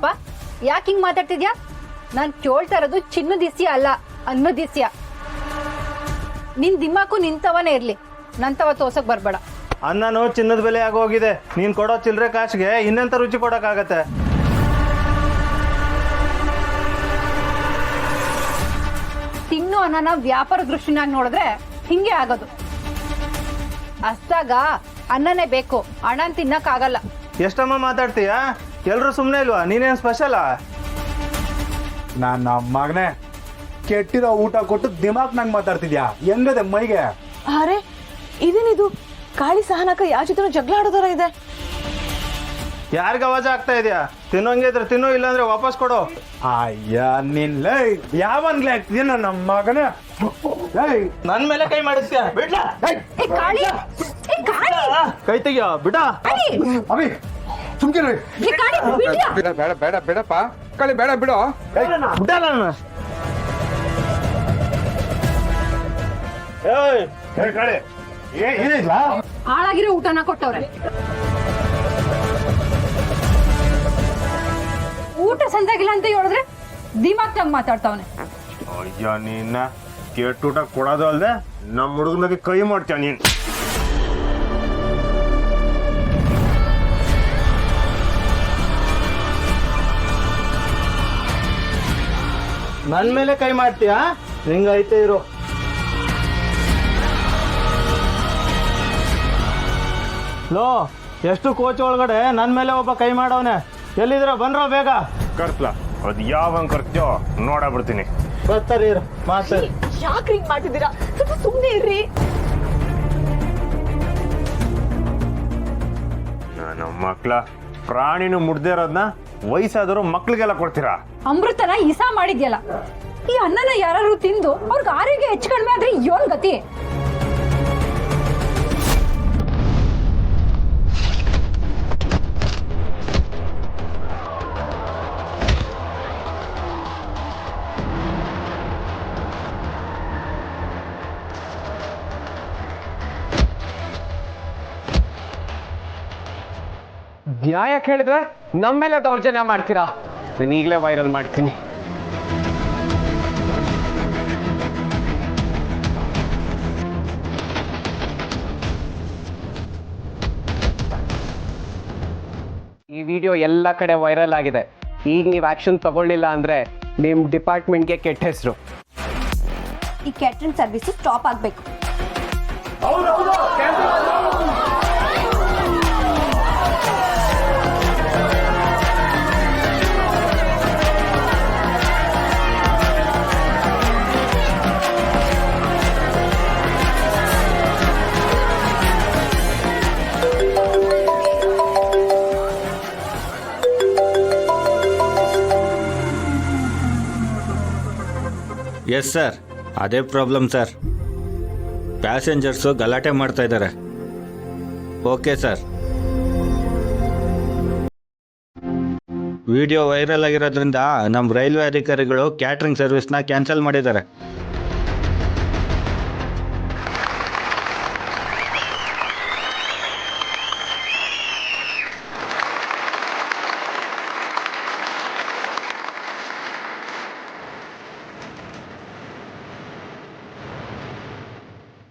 ಪಾಪ ಯಾಕೆ ಹಿಂಗ್ ಮಾತಾಡ್ತಿದ್ಯಾ? ನಾನ್ ಕೇಳ್ತಾ ಇರೋದು ಚಿನ್ನದಿಸ್ಯ ಅಲ್ಲ, ಅನ್ನದಿಸ್ಯ. ನಿನ್ ದಿಮಾಕು ನಿಂತವನೇ ಇರ್ಲಿ, ನಂತವ ತೋರ್ಸಕ್ ಬರ್ಬೇಡ. ಅನ್ನನು ಚಿನ್ನದ ಬೆಲೆ ಆಗೋಗಿದೆ. ನೀನ್ ಕೊಡೋ ಚಿಲ್ಲರೆ ಕಾಸಿಗೆ ಇನ್ನೆಂತ ರುಚಿ ಕೊಡೋಕ್ಕಾಗತ್ತೆ? ತಿನ್ನು ಅನ್ನನ ವ್ಯಾಪಾರ ದೃಷ್ಟಿನಾಗ ನೋಡಿದ್ರೆ ಹಿಂಗೆ ಆಗೋದು. ಅಷ್ಟಾಗ ಅನ್ನನೇ ಬೇಕು, ಹಣ ತಿನ್ನಕ್ ಆಗಲ್ಲ. ಎಷ್ಟಮ್ಮ ಮಾತಾಡ್ತೀಯ? ಎಲ್ರು ಸುಮ್ಮನೆ ಇಲ್ವಾ? ನೀನೇನ್ ಸ್ಪೆಷಲಾ? ನನ್ನ ಮಗನೇ, ಕೆಟ್ಟಿರೋ ಊಟ ಕೊಟ್ಟು ದಿಮಾಕ್ ನಂಗೆ ಮಾತಾಡ್ತಿದ್ಯಾ? ಹೆಂಗದೆ ಮೈಗೆ? ಅರೆ ಇದೇನಿದು? ಕಾಳಿ ಸಹನಕ ಯಾವ ಜೊತೆ ಜಗಳ ಆಡೋದರ ಇದೆ. ಯಾರಿಗ ಅವಾಜ ಆಗ್ತಾ ಇದೆಯಾ? ತಿನ್ನೋಂಗಿದ್ರೆ ತಿನ್ನು, ಇಲ್ಲಾಂದ್ರೆ ವಾಪಸ್ ಕೊಡು. ಅಯ್ಯ ನಿನ್ ಯಾವನ್ಲೇ ಆಗ್ತಿದ್ಯ ನನ್ನ ಮಗನೇ? ನನ್ ಮೇಲೆ ಕೈ ಮಾಡಿಸ್ತೀಯ? ಬಿಡ್ಲಾ? ಏ ಕಾಳಿ, ಏ ಕಾಳಿ, ಕೈ ತೆಗಿಯೋ, ಬಿಡ. ಅಭಿ ಸುಮ್ಕಿರಿ. ಏ ಕಾಳಿ, ಬಿಡ್ಯಾ? ಬೇಡ ಬೇಡ ಬೇಡ ಬೇಡಪ್ಪ, ಕಳಿ ಬೇಡ ಬಿಡು. ಬಿಡಲ್ಲ ನಾನು. ಏನಿಲ್ಲ, ಹಾಳಾಗಿರೋ ಊಟನ ಕೊಟ್ಟವ್ರೆ. ಊಟ ಸಂದಾಗಿಲ್ಲ ಅಂತ ಹೇಳಿದ್ರೆ ದಿಮಾಕ್ನಾಗ ಮಾತಾಡ್ತಾವನೆ. ಅಯ್ಯ ನೀನ ಕೆಟ್ಟ ಊಟ ಕೊಡೋದು ಅಲ್ದೆ ನಮ್ಮ ಹುಡುಗನಿಗೆ ಕೈ ಮಾಡ್ತೀಯ ನೀನ್. ನನ್ ಮೇಲೆ ಕೈ ಮಾಡ್ತೀಯಾ? ಹಿಂಗೈತೆ ಇರು. ಲೋ, ಎಷ್ಟು ಕೋಚ್ ಒಳಗಡೆ ನನ್ ಮೇಲೆ ಒಬ್ಬ ಕೈ ಮಾಡವನೆ. ಎಲ್ಲಿದ್ರ ಬನ್ರೋ ಬೇಗ. ಕರ್ಸ್ಲ ಅದ್ ಯಾವ ಕರ್ಸ್ಯೋ ನೋಡಬಿಡ್ತೀನಿ. ಬರ್ತಾರಿ ಮಾತಾಡಿ. ಯಾಕ್ರಿ ಹಿಂಗ್ ಮಾಡ್ತಿದ್ದೀರಾ? ಸ್ವಲ್ಪ ಸುಮ್ನೆ ಇರ್ರಿ. ನಮ್ಮ ಮಕ್ಳ ಪ್ರಾಣಿನೂ ಮುಡ್ದೇ ಇರೋದ್ನ ವಯಸ್ಸಾದ್ರು ಮಕ್ಳಿಗೆಲ್ಲ ಕೊಡ್ತೀರಾ? ಅಮೃತನ ಇಸಾ ಮಾಡಿದ್ಯಲ್ಲ, ಈ ಅನ್ನನ ಯಾರು ತಿಂದು ಅವ್ರಿಗೆ ಆರೋಗ್ಯ ಹೆಚ್ಚು ಕಡಿಮೆ ಆದ್ರೆ ಯೋನ್ ಗತಿ? ನ್ಯಾಯ ಕೇಳಿದ್ರೆ ನಮ್ಮ ಮೇಲೆ ದೌರ್ಜನ್ಯ ಮಾಡ್ತೀರಾ? ನಾನು ಈಗಲೇ ವೈರಲ್ ಮಾಡ್ತೀನಿ. ಈ ವಿಡಿಯೋ ಎಲ್ಲ ಕಡೆ ವೈರಲ್ ಆಗಿದೆ. ಈಗ ನೀವು ಆಕ್ಷನ್ ತಗೊಳ್ಳಿಲ್ಲ ಅಂದ್ರೆ ನಿಮ್ಮ ಡಿಪಾರ್ಟ್ಮೆಂಟ್ಗೆ ಕೆಟ್ಟ ಹೆಸರು. ಈ ಕ್ಯಾಟ್ರಿಂಗ್ ಸರ್ವಿಸ್ ಸ್ಟಾಪ್ ಆಗ್ಬೇಕು. ಎಸ್ ಸರ್, ಅದೇ ಪ್ರಾಬ್ಲಮ್ ಸರ್. ಪ್ಯಾಸೆಂಜರ್ಸು ಗಲಾಟೆ ಮಾಡ್ತಾ ಇದ್ದಾರೆ. Okay sir. ವಿಡಿಯೋ ವೈರಲ್ ಆಗಿರೋದ್ರಿಂದ ನಮ್ಮ ರೈಲ್ವೆ ಅಧಿಕಾರಿಗಳು ಕ್ಯಾಟ್ರಿಂಗ್ ಸರ್ವಿಸ್ನ ಕ್ಯಾನ್ಸಲ್ ಮಾಡಿದ್ದಾರೆ.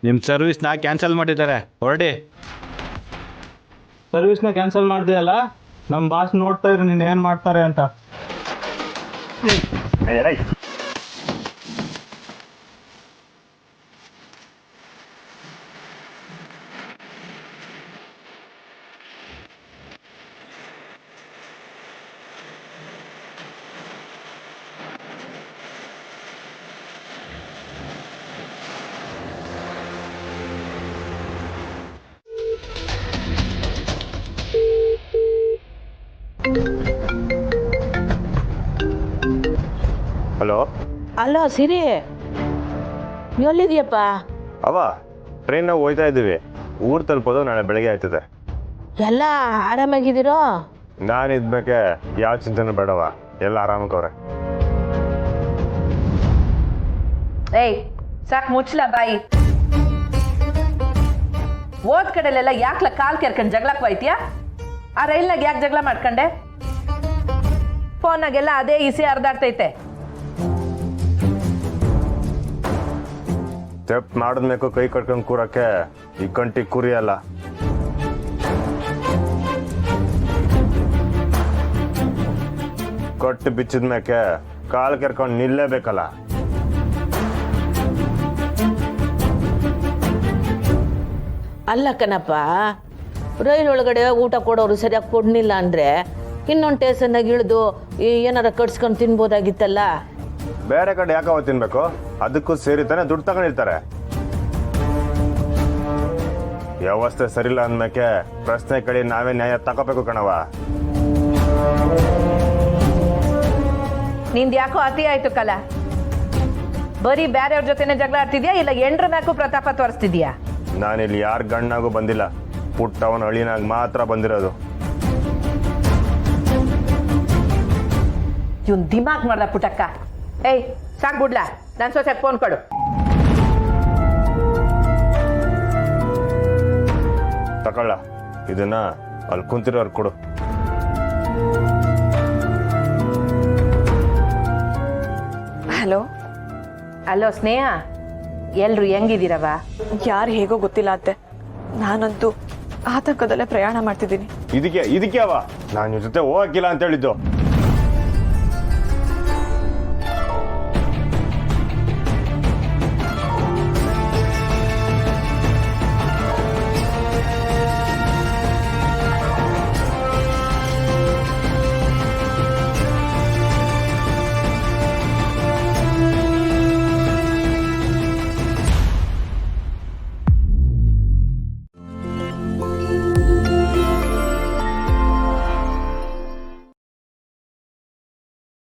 ನಿಮ್ಮ ಸರ್ವಿಸ್ನ ಕ್ಯಾನ್ಸಲ್ ಮಾಡಿದ್ದಾರೆ, ಹೊರಡಿ. ಸರ್ವಿಸ್ನ ಕ್ಯಾನ್ಸಲ್ ಮಾಡ್ದೆಯಲ್ಲ, ನಮ್ಮ ಬಾಸ್ ನೋಡ್ತಾ ಇದ್ರು ನೀನು ಏನು ಮಾಡ್ತಾರೆ ಅಂತ. ಹಲೋ. ಅಲೋ ಸಿರಿ, ಎಲ್ಲಿದೆಯಪ್ಪ? ಅವ ಟ್ರೈನಾಗ ಹೋಯ್ತಾ ಇದ್ದೀವಿ. ಊರು ತಲುಪೋದು ನಾಳೆ ಬೆಳಗ್ಗೆ ಆಯ್ತದೆ. ಎಲ್ಲ ಆರಾಮಾಗಿದ್ದೀರೋ? ನಾನು ಇದ್ಮೇಲೆ ಯಾವ ಚಿಂತನೆ ಬೇಡವ, ಎಲ್ಲ ಆರಾಮಕ್ಕವ್ರೆ. ಏಯ್ ಸಾಕ್ ಮುಚ್ಚಲ ಬಾಯಿ. ಓದ್ ಕಡೆಲೆಲ್ಲ ಯಾಕ್ಲ ಕಾಲ್ ಕೆರ್ಕೊಂಡ್ ಜಗಳಕ್ಕೆ ಹೋಯ್ತೀಯಾ? ಆ ರೈಲ್ನಾಗ ಯಾಕೆ ಜಗಳ ಮಾಡ್ಕೊಂಡೆ? ಫೋನಾಗೆಲ್ಲ ಅದೇ ಇಸಿ ಹರಿದಾಡ್ತೈತೆ. ತೆಪ್ ಮಾಡಿದ್ಮೇಕು ಕೈ ಕಟ್ಕೊಂಡು ಕೂರಕ್ಕೆ ಈ ಕಂಟಿ ಕುರಿ ಅಲ್ಲ. ಕಟ್ಟು ಬಿಚ್ಚಿದ ಮೇಕೆ ಕಾಲು ಕೆರ್ಕೊಂಡು ನಿಲ್ಲೇಬೇಕಲ್ಲ. ಅಲ್ಲ ಕಣಪ್ಪ, ರೈಲ್ ಒಳಗಡೆ ಊಟ ಕೊಡೋರು ಸರಿಯಾಗಿ ಕೊಡ್ಲಿಲ್ಲ ಅಂದರೆ ಇನ್ನೊಂದು ಟೇಷನ್ನಾಗಿ ಇಳಿದು ಏನಾರ ಕಟ್ಸ್ಕೊಂಡು ತಿನ್ಬೋದಾಗಿತ್ತಲ್ಲ. ಬೇರೆ ಕಡೆ ಯಾಕವ ತಿನ್ಬೇಕು? ಅದಕ್ಕೂ ಸೇರಿತಾನೆ ದುಡ್ಡು ತಗೊಂಡಿರ್ತಾರೆ. ವ್ಯವಸ್ಥೆ ಸರಿಲ್ಲ ಅಂದ್ಮೇಕೆ ಪ್ರಶ್ನೆ ಕಡೆ ನಾವೇ ನ್ಯಾಯ ತಗೋಬೇಕು ಕಣವ. ನಿಂದು ಯಾಕೋ ಅತಿ ಆಯ್ತು ಕಲ. ಬರೀ ಬೇರೆಯವ್ರ ಜೊತೆನೆ ಜಗಳ ಆಡ್ತಿದ್ಯಾ ಇಲ್ಲ ಎಂಡ್ರ ಮ್ಯಾಕು ಪ್ರತಾಪ ತೋರಿಸ್ತಿದ್ಯಾ? ನಾನಿಲ್ಲಿ ಯಾರ ಗಣ್ಣಾಗೂ ಬಂದಿಲ್ಲ, ಪುಟ್ಟವನ ಅಳಿನಾಗ ಮಾತ್ರ ಬಂದಿರೋದು. ಇವನ್ ದಿಮಾಕ್ ಮಾಡ್ದ ಪುಟ್ಟಕ್ಕ. ಏಯ್ ಸಾಕ್ಬಿಡ್ಲಾ, ನನ್ನ ಸೊಸೆಗೆ ಫೋನ್ ಕೊಡು. ತಗೊಳ್ಳ, ಇದನ್ನ ಅಲ್ಲಿ ಕುಂತಿರೋರು ಕೊಡು. ಹಲೋ, ಅಲೋ ಸ್ನೇಹ, ಎಲ್ರು ಹೆಂಗಿದ್ದೀರವ? ಯಾರು ಹೇಗೋ ಗೊತ್ತಿಲ್ಲ ಅತ್ತೆ, ನಾನಂತೂ ಆತಂಕದಲ್ಲೇ ಪ್ರಯಾಣ ಮಾಡ್ತಿದ್ದೀನಿ. ಇದಕ್ಕೆ ಅವ ನಾನು ನಿನ್ ಜೊತೆ ಹೋಗಕ್ಕಿಲ್ಲ ಅಂತ ಹೇಳಿದ್ದು.